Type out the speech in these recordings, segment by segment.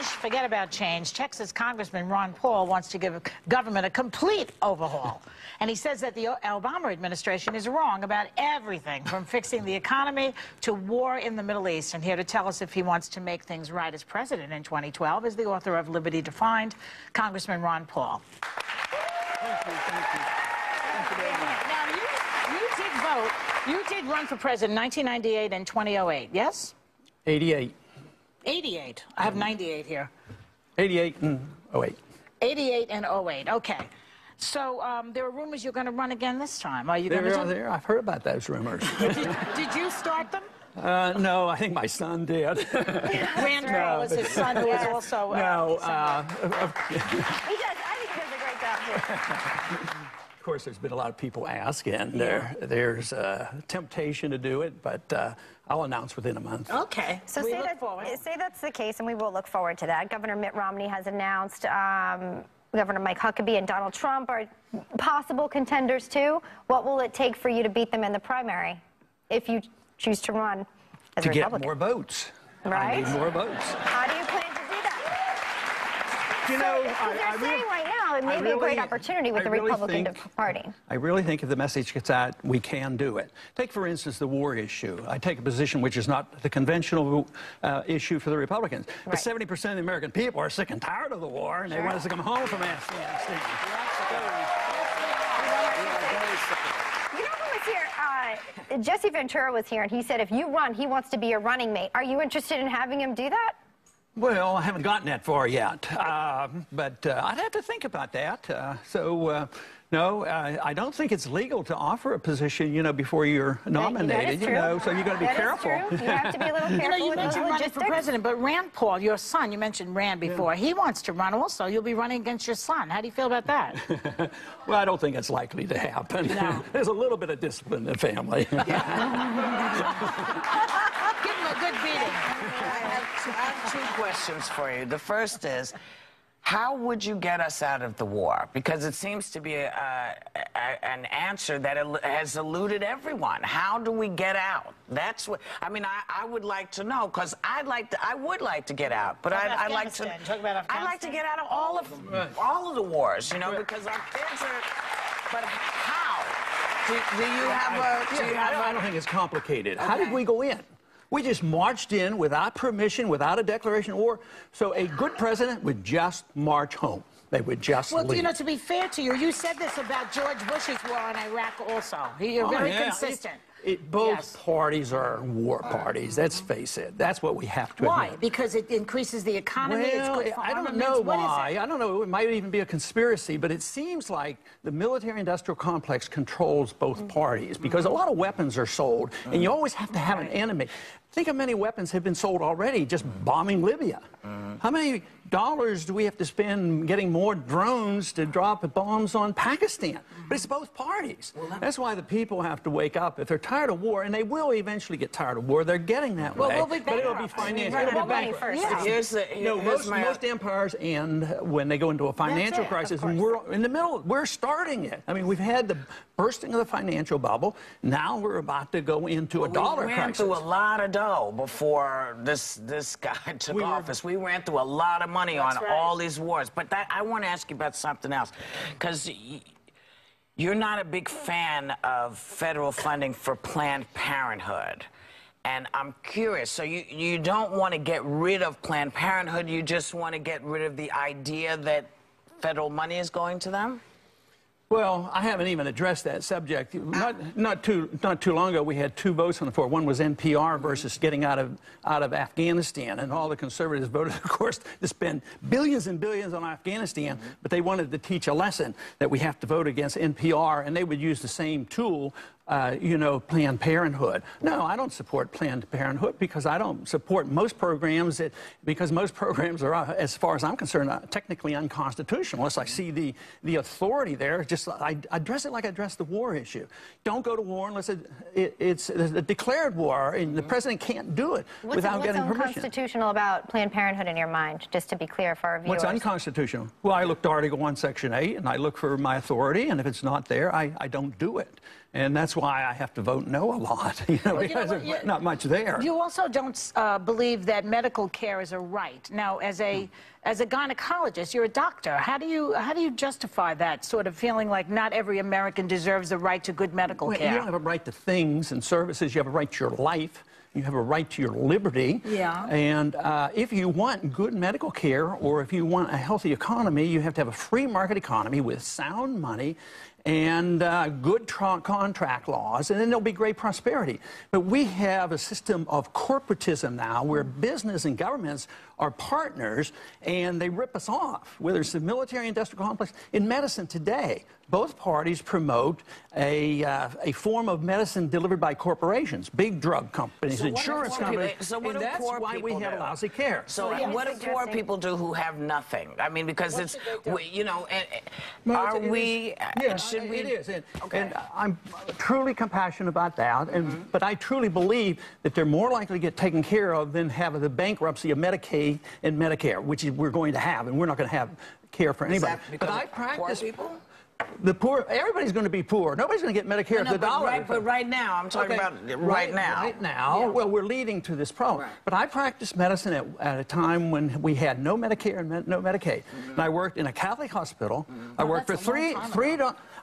forget about change. Texas Congressman Ron Paul wants to give government a complete overhaul. And he says that the Obama administration is wrong about everything, from fixing the economy to war in the Middle East. And here to tell us if he wants to make things right as president in 2012 is the author of Liberty Defined, Congressman Ron Paul. Thank you. Thank you very much. Now, you did vote. You did run for president in 1998 and 2008, yes? 88. 88. I have 98 here. 88 and 08. 88 and 08. Okay. So there are rumors you're going to run again this time. Are you going to? There. I've heard about those rumors. Did you start them? No, I think my son did. Rand Paul is his son, who is also. He does. I think he does a great job too. Of course, there's been a lot of people ask, and there's temptation to do it, but I'll announce within a month. Okay. So we say look forward. Say that's the case, and we will look forward to that. Governor Mitt Romney has announced Governor Mike Huckabee and Donald Trump are possible contenders too. What will it take for you to beat them in the primary if you choose to run as a Republican? To get more votes. Right? I need more votes. How do you plan to do that? You know, they're saying right now it may be a great opportunity with the Republican Party. I really think if the message gets out, we can do it. Take, for instance, the war issue. I take a position which is not the conventional issue for the Republicans. Right. But 70% of the American people are sick and tired of the war, and they want us to come home from Afghanistan. You know who was here? Jesse Ventura was here, and he said if you run, he wants to be your running mate. Are you interested in having him do that? Well, I haven't gotten that far yet, but I'd have to think about that. No, I don't think it's legal to offer a position, you know, before you're nominated. You know, so you got to be careful. Is true. You have to be a little careful. You mentioned running for president, but Rand Paul, your son, you mentioned Rand before. He wants to run also. You'll be running against your son. How do you feel about that? Well, I don't think it's likely to happen. No. There's a little bit of discipline in the family. Give him a good beating. I have two questions for you. The first is, how would you get us out of the war? Because it seems to be an answer that has eluded everyone. How do we get out? That's what I mean. I would like to know, because I would like to get out, but I'd like to. Talk about Afghanistan. I'd like to get out of all of the wars, you know, because our kids are. But how? Do you have a? I don't think it's complicated. Okay. How did we go in? We just marched in without permission, without a declaration of war. So a good president would just march home. They would just leave. Well, you know, to be fair to you, you said this about George Bush's war in Iraq also. You're very consistent. Both parties are war parties. Let's face it. That's what we have to admit. Why? Because it increases the economy. Well, it's good for I don't armaments. know What why. is it? I don't know. It might even be a conspiracy, but it seems like the military-industrial complex controls both parties, because a lot of weapons are sold, and you always have to have an enemy. Think how many weapons have been sold already just bombing Libya. How many dollars do we have to spend getting more drones to drop bombs on Pakistan? But it's both parties. That's why the people have to wake up. If they're tired of war, and they will eventually get tired of war, they're getting that way. We'll be but it'll be financial. It'll be bankrupt. Most empires end when they go into a financial crisis, and we're in the middle. We're starting it. I mean, we've had the bursting of the financial bubble. Now we're about to go into a dollar crisis. We ran through a lot of dough before this guy took office. We ran through a lot of money on all these wars. But I want to ask you about something else, because you're not a big fan of federal funding for Planned Parenthood. And I'm curious, so you don't want to get rid of Planned Parenthood, you just want to get rid of the idea that federal money is going to them? Well, I haven't even addressed that subject. Not too long ago, we had two votes on the floor. One was NPR versus getting out of Afghanistan, and all the conservatives voted, of course, to spend billions and billions on Afghanistan, but they wanted to teach a lesson that we have to vote against NPR, and they would use the same tool. You know, Planned Parenthood. No, I don't support Planned Parenthood, because I don't support most programs because most programs are, as far as I'm concerned, technically unconstitutional. Unless I see the authority there, just I address it like I address the war issue. Don't go to war unless it's a declared war, and the president can't do it without getting permission. What's unconstitutional about Planned Parenthood in your mind, just to be clear for our viewers? What's unconstitutional? Well, I look to Article 1, Section 8, and I look for my authority, and if it's not there, I don't do it. And that's that's why I have to vote no a lot, because there's not much there. You also don't believe that medical care is a right. Now, as a gynecologist, you're a doctor. How do you justify that sort of feeling like not every American deserves the right to good medical care? You don't have a right to things and services. You have a right to your life. You have a right to your liberty. Yeah. And if you want good medical care, or if you want a healthy economy, you have to have a free market economy with sound money and good contract laws, and then there'll be great prosperity. But we have a system of corporatism now where business and governments are partners, and they rip us off, whether it's the military-industrial complex. In medicine today, both parties promote a form of medicine delivered by corporations, big drug companies, insurance companies, and that's why we have lousy care. So what do poor people do who have nothing? I mean, because it's, you know, are we... It is, and I'm truly compassionate about that, but I truly believe that they're more likely to get taken care of than have the bankruptcy of Medicaid and Medicare, which we're going to have, and we're not going to have care for anybody. Is that because but I of practice poor people? The poor, everybody's going to be poor. Nobody's going to get Medicare if the dollar. But right now, I'm talking about right now. Right now, well, we're leading to this problem. But I practiced medicine at a time when we had no Medicare and no Medicaid. And I worked in a Catholic hospital. I worked for three.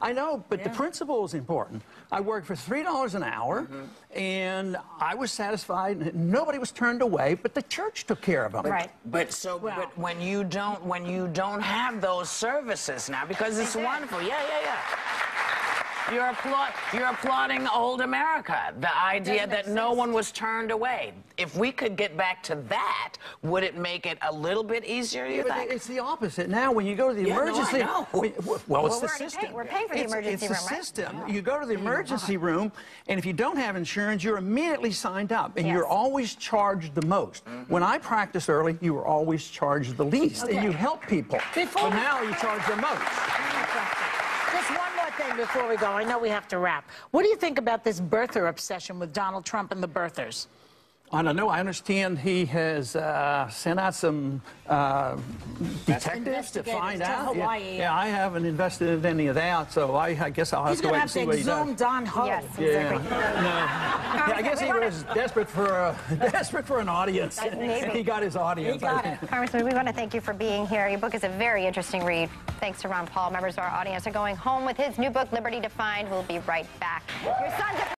I know, but the principle is important. I worked for $3 an hour, and I was satisfied. Nobody was turned away, but the church took care of them. Right. But when you don't have those services now, because it's wonderful. Yeah. You're applauding old America, the idea that no one was turned away. If we could get back to that, would it make it a little bit easier, you think? It's the opposite. Now, when you go to the emergency... No, I know. Well, it's the system. We're paying for the emergency room, It's the system. Right? You go to the emergency room, and if you don't have insurance, you're immediately signed up, and you're always charged the most. When I practiced early, you were always charged the least, and you help people. But now you charge the most. Just one more thing before we go. I know we have to wrap. What do you think about this birther obsession with Donald Trump and the birthers? I don't know. I understand he has sent out some detectives to find out. Yeah, I haven't invested in any of that, so I guess I'll have to wait and see what he does. He's going to have to exhume Don Ho. Yes, exactly. Yeah, I guess he was desperate for an audience. Maybe. He got his audience. He got it. Congressman, we want to thank you for being here. Your book is a very interesting read. Thanks to Ron Paul. Members of our audience are going home with his new book, Liberty Defined. We'll be right back. Your son's